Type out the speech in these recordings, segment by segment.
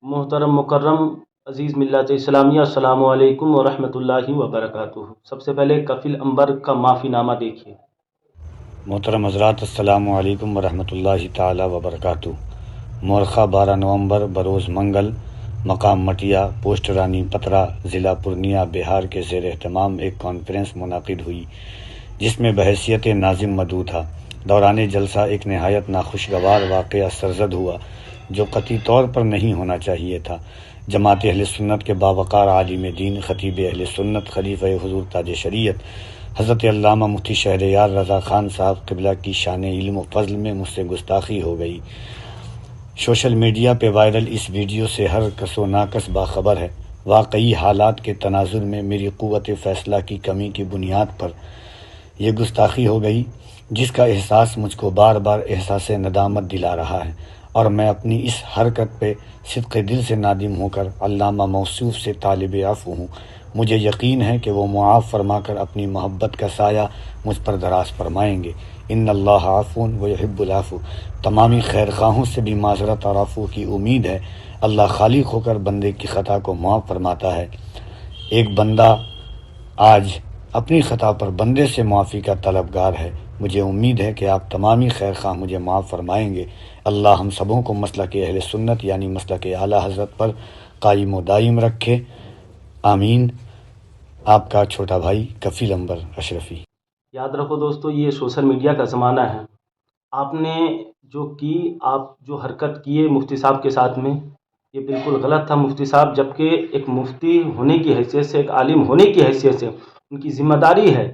محترم مکرم عزیز ملت اسلامیہ، السلام علیکم ورحمۃ اللہ وبرکاتہ۔ سب سے پہلے کفیل امبر کا معافی نامہ دیکھیے۔ محترم حضرات، السلام علیکم ورحمۃ اللہ تعالی وبرکاتہ۔ مورخہ 12 نومبر بروز منگل، مقام مٹیا، پوسٹ رانی پترا، ضلع پورنیہ، بہار کے زیر اہتمام ایک کانفرنس منعقد ہوئی جس میں بحیثیت ناظم مدعو تھا۔ دوران جلسہ ایک نہایت ناخوشگوار واقعہ سرزد ہوا جو قطعی طور پر نہیں ہونا چاہیے تھا۔ جماعت اہل سنت کے باوقار عالم دین، خطیب اہل سنت، خلیفہ حضور تاج شریعت حضرت علامہ مفتی شہریار رضا خان صاحب قبلہ کی شان علم و فضل میں مجھ سے گستاخی ہو گئی۔ سوشل میڈیا پہ وائرل اس ویڈیو سے ہر کس و ناکس باخبر ہے۔ واقعی حالات کے تناظر میں میری قوت فیصلہ کی کمی کی بنیاد پر یہ گستاخی ہو گئی، جس کا احساس مجھ کو بار بار احساس ندامت دلا رہا ہے، اور میں اپنی اس حرکت پہ صدق دل سے نادم ہو کر علامہ موصوف سے طالب عفو ہوں۔ مجھے یقین ہے کہ وہ معاف فرما کر اپنی محبت کا سایہ مجھ پر دراز فرمائیں گے۔ ان اللہ عفو و یحب العفو۔ تمامی خیر خواہوں سے بھی معذرت اور عفو کی امید ہے۔ اللہ خالق ہو کر بندے کی خطا کو معاف فرماتا ہے۔ ایک بندہ آج اپنی خطا پر بندے سے معافی کا طلبگار ہے۔ مجھے امید ہے کہ آپ تمامی خیر خواہ مجھے معاف فرمائیں گے۔ اللہ ہم سبوں کو مسلک اہل سنت یعنی مسلک اعلیٰ حضرت پر قائم و دائم رکھے، آمین۔ آپ کا چھوٹا بھائی کفیل امبر اشرفی۔ یاد رکھو دوستو، یہ سوشل میڈیا کا زمانہ ہے۔ آپ نے آپ جو حرکت کیے مفتی صاحب کے ساتھ میں، یہ بالکل غلط تھا۔ مفتی صاحب جبکہ ایک مفتی ہونے کی حیثیت سے، ایک عالم ہونے کی حیثیت سے ان کی ذمہ داری ہے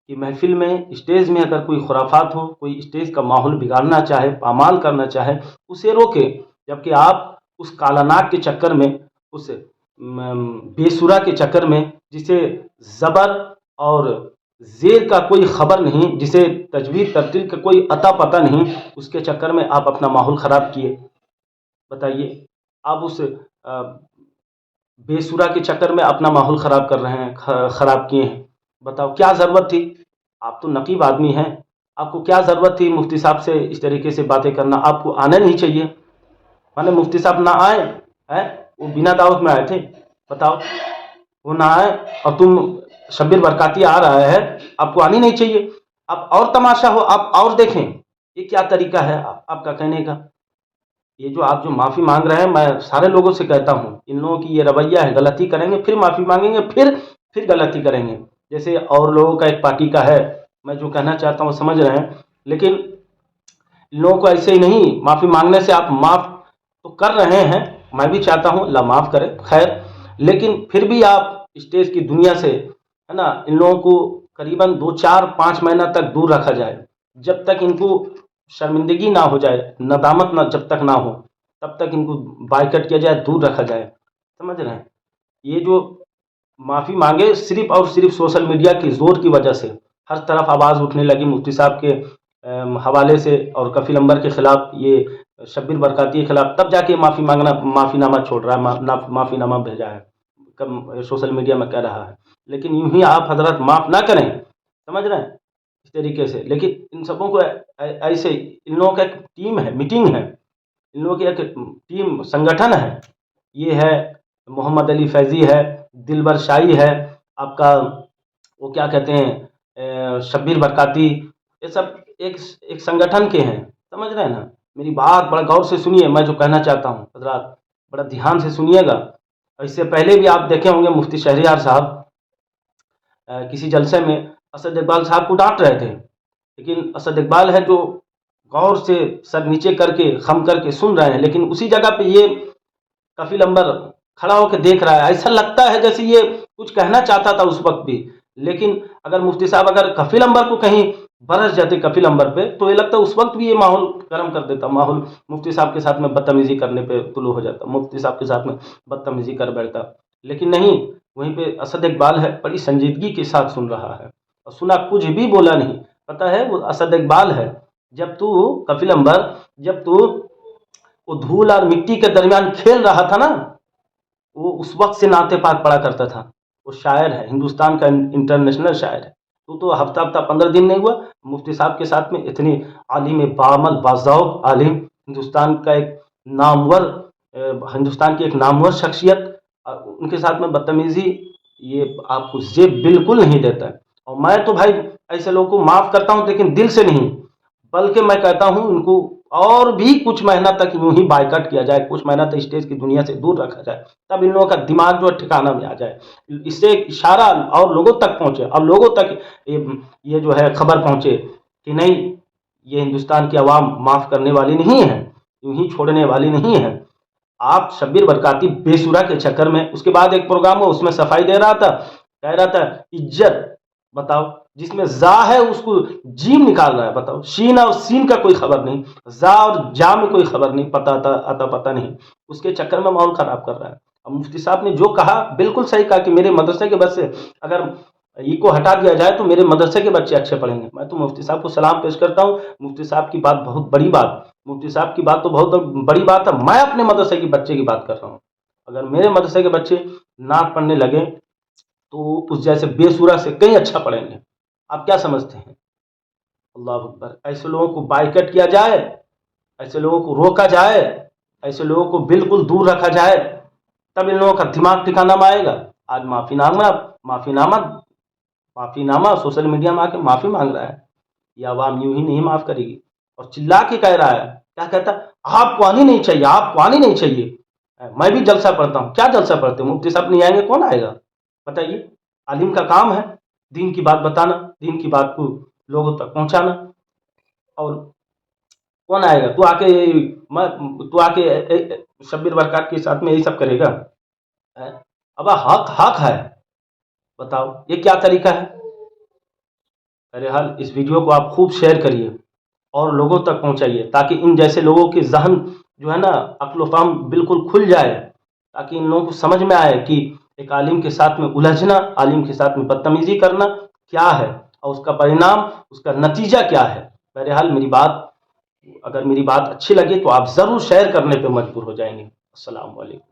کہ محفل میں، اسٹیج میں اگر کوئی خرافات ہو، کوئی اسٹیج کا ماحول بگاڑنا چاہے، پامال کرنا چاہے، اسے روکے۔ جبکہ آپ اس کالا ناک کے چکر میں، اس بے سورا کے چکر میں، جسے زبر اور زیر کا کوئی خبر نہیں، جسے تجوید ترتیل کا کوئی عطا پتہ نہیں، اس کے چکر میں آپ اپنا ماحول خراب کیے۔ بتائیے، آپ اس بے سورا کے چکر میں اپنا ماحول خراب کر رہے ہیں، خراب کیے ہیں۔ بتاؤ کیا ضرورت تھی؟ آپ تو نقیب آدمی ہیں، آپ کو کیا ضرورت تھی مفتی صاحب سے اس طریقے سے باتیں کرنا؟ آپ کو آنا نہیں چاہیے۔ مانے مفتی صاحب نہ آئے، وہ بنا دعوت میں آئے تھے؟ بتاؤ، وہ نہ آئے اور تم شبیر برکاتی آ رہا ہے، آپ کو آنی نہیں چاہیے؟ آپ اور تماشا ہو، آپ اور دیکھیں۔ یہ کیا طریقہ ہے آپ کا کہنے کا؟ یہ جو معافی مانگ رہے ہیں، میں سارے لوگوں سے کہتا ہوں، ان لوگوں کی یہ رویہ ہے، غلطی کریں گے پھر معافی مانگیں گے، پھر غلطی کریں گے۔ جیسے اور لوگوں کا ایک پارٹی کا ہے، میں جو کہنا چاہتا ہوں سمجھ رہے ہیں، لیکن ان لوگوں کو ایسے ہی نہیں، معافی مانگنے سے آپ معاف تو کر رہے ہیں، میں بھی چاہتا ہوں اللہ معاف کرے، خیر، لیکن پھر بھی آپ اسٹیج کی دنیا سے، ہے نا، ان لوگوں کو قریباً 2 4 5 مہینہ تک دور رکھا جائے، جب تک ان کو شرمندگی نہ ہو جائے، ندامت نہ جب تک نہ ہو، تب تک ان کو بائیکٹ کیا جائے، دور رکھا جائے۔ سمجھ رہے ہیں؟ یہ جو معافی مانگے صرف اور صرف سوشل میڈیا کی زور کی وجہ سے، ہر طرف آواز اٹھنے لگی مفتی صاحب کے حوالے سے اور کفیل امبر کے خلاف، یہ شبیر برکاتی کے خلاف، تب جا کے معافی نامہ چھوڑ رہا ہے، معافی نامہ بھیجا ہے، سوشل میڈیا میں کہہ رہا ہے۔ لیکن یوں ہی آپ حضرات معاف نہ کریں، سمجھ رہے ہیں، اس طریقے سے۔ لیکن ان سبوں کو ایسے، ان لوگوں کا ایک ٹیم ہے، میٹنگ ہے، ان لوگوں کی ایک ٹیم، سنگٹھن ہے۔ یہ ہے محمد علی فیضی ہے، دلبر شاہی ہے، آپ کا وہ کیا کہتے ہیں، شبیر برکاتی، یہ سب ایک سنگٹھن کے ہیں، سمجھ رہے ہیں نا؟ میری بات بڑا غور سے سنیے، میں جو کہنا چاہتا ہوں حضرات بڑا دھیان سے سنیے گا۔ اس سے پہلے بھی آپ دیکھے ہوں گے مفتی شہریار صاحب کسی جلسے میں اسد اقبال صاحب کو ڈانٹ رہے تھے، لیکن اسد اقبال ہے جو غور سے سر نیچے کر کے، خم کر کے سن رہے ہیں، لیکن اسی جگہ پہ یہ کفیل امبر کھڑا ہو کے دیکھ رہا ہے۔ ایسا لگتا ہے جیسے یہ کچھ کہنا چاہتا تھا اس وقت بھی، لیکن اگر مفتی صاحب اگر کفیل امبر کو کہیں برس جاتے کفیل امبر پہ، تو یہ لگتا ہے اس وقت بھی یہ ماحول گرم کر دیتا، ماحول مفتی صاحب کے ساتھ میں بدتمیزی کرنے پہ طلوع ہو جاتا، مفتی صاحب کے ساتھ میں بدتمیزی کر بیٹھتا۔ لیکن نہیں، وہیں پہ اسد اقبال ہے، بڑی سنجیدگی کے ساتھ سن رہا ہے، اور سنا، کچھ بھی بولا نہیں۔ پتہ ہے وہ اسد اقبال ہے، جب تو کفیل امبر، جب تو وہ دھول اور مٹی کے درمیان کھیل رہا تھا نا، وہ اس وقت سے نعت پاک پڑھا کرتا تھا۔ وہ شاعر ہے، ہندوستان کا انٹرنیشنل شاعر ہے۔ تو ہفتہ 15 دن نہیں ہوا مفتی صاحب کے ساتھ میں اتنی عالم بعمل باذوق عالم، ہندوستان کا ایک نامور ہندوستان کی ایک نامور شخصیت، ان کے ساتھ میں بدتمیزی یہ آپ کو زیب بالکل نہیں دیتا ہے۔ اور میں تو بھائی ایسے لوگوں کو معاف کرتا ہوں، لیکن دل سے نہیں، بلکہ میں کہتا ہوں ان کو اور بھی کچھ مہینہ تک یوں ہی بائیکاٹ کیا جائے، کچھ مہینہ تک اسٹیج کی دنیا سے دور رکھا جائے، تب ان لوگوں کا دماغ جو ہے ٹھکانہ میں آ جائے، اس سے ایک اشارہ اور لوگوں تک پہنچے، اور لوگوں تک یہ جو ہے خبر پہنچے کہ نہیں، یہ ہندوستان کی عوام معاف کرنے والی نہیں ہے، یوں ہی چھوڑنے والی نہیں ہے۔ آپ شبیر برکاتی بے سورا کے چکر میں، اس کے بعد ایک پروگرام ہو اس میں صفائی دے رہا تھا، کہہ رہا تھا عزت، بتاؤ جس میں زا ہے اس کو جیم نکال رہا ہے، بتاؤ شین اور سین کا کوئی خبر نہیں، زا اور جا میں کوئی خبر نہیں، پتہ نہیں، اس کے چکر میں ماحول خراب کر رہا ہے۔ اب مفتی صاحب نے جو کہا بالکل صحیح کہا کہ میرے مدرسے کے بچے اگر ای کو ہٹا دیا جائے تو میرے مدرسے کے بچے اچھے پڑھیں گے۔ میں تو مفتی صاحب کو سلام پیش کرتا ہوں، مفتی صاحب کی بات بہت بڑی بات، مفتی صاحب کی بات تو بہت بڑی بات ہے۔ میں اپنے مدرسے کے بچے کی بات کر رہا ہوں، اگر میرے مدرسے کے بچے نعت پڑھنے لگے تو اس جیسے بے سورا سے کہیں اچھا پڑھیں گے۔ آپ کیا سمجھتے ہیں؟ اللہ اکبر! ایسے لوگوں کو بائیکٹ کیا جائے، ایسے لوگوں کو روکا جائے، ایسے لوگوں کو بالکل دور رکھا جائے، تب ان لوگوں کا دماغ ٹھکانہ میں آئے گا۔ آج معافی نامہ سوشل میڈیا میں آ کے معافی مانگ رہا ہے، یہ عوام یوں ہی نہیں معاف کرے گی، اور چلا کے کہہ رہا ہے، کیا کہتا ہے؟ آپ کو آنی نہیں چاہیے، آپ کو آنی نہیں چاہیے۔ میں بھی جلسہ پڑھتا ہوں، کیا جلسہ پڑھتے ہوں؟ مفتی صاحب نہیں آئیں گے کون آئے گا؟ بتائیے۔ عالم کا کام ہے دین کی بات بتانا، دین کی بات کو لوگوں تک پہنچانا، اور کون آئے گا؟ تو آ کے شبیر برکات کے ساتھ میں یہی سب کرے گا؟ اب حق ہے، بتاؤ یہ کیا طریقہ ہے؟ بہرحال اس ویڈیو کو آپ خوب شیئر کریے اور لوگوں تک پہنچائیے، تاکہ ان جیسے لوگوں کے ذہن جو ہے نا، عقل و فہم بالکل کھل جائے، تاکہ ان لوگوں کو سمجھ میں آئے کہ ایک عالم کے ساتھ میں الجھنا، عالم کے ساتھ میں بدتمیزی کرنا کیا ہے، اور اس کا پرینام، اس کا نتیجہ کیا ہے۔ بہرحال اگر میری بات اچھی لگی تو آپ ضرور شیئر کرنے پہ مجبور ہو جائیں گے۔ السلام علیکم۔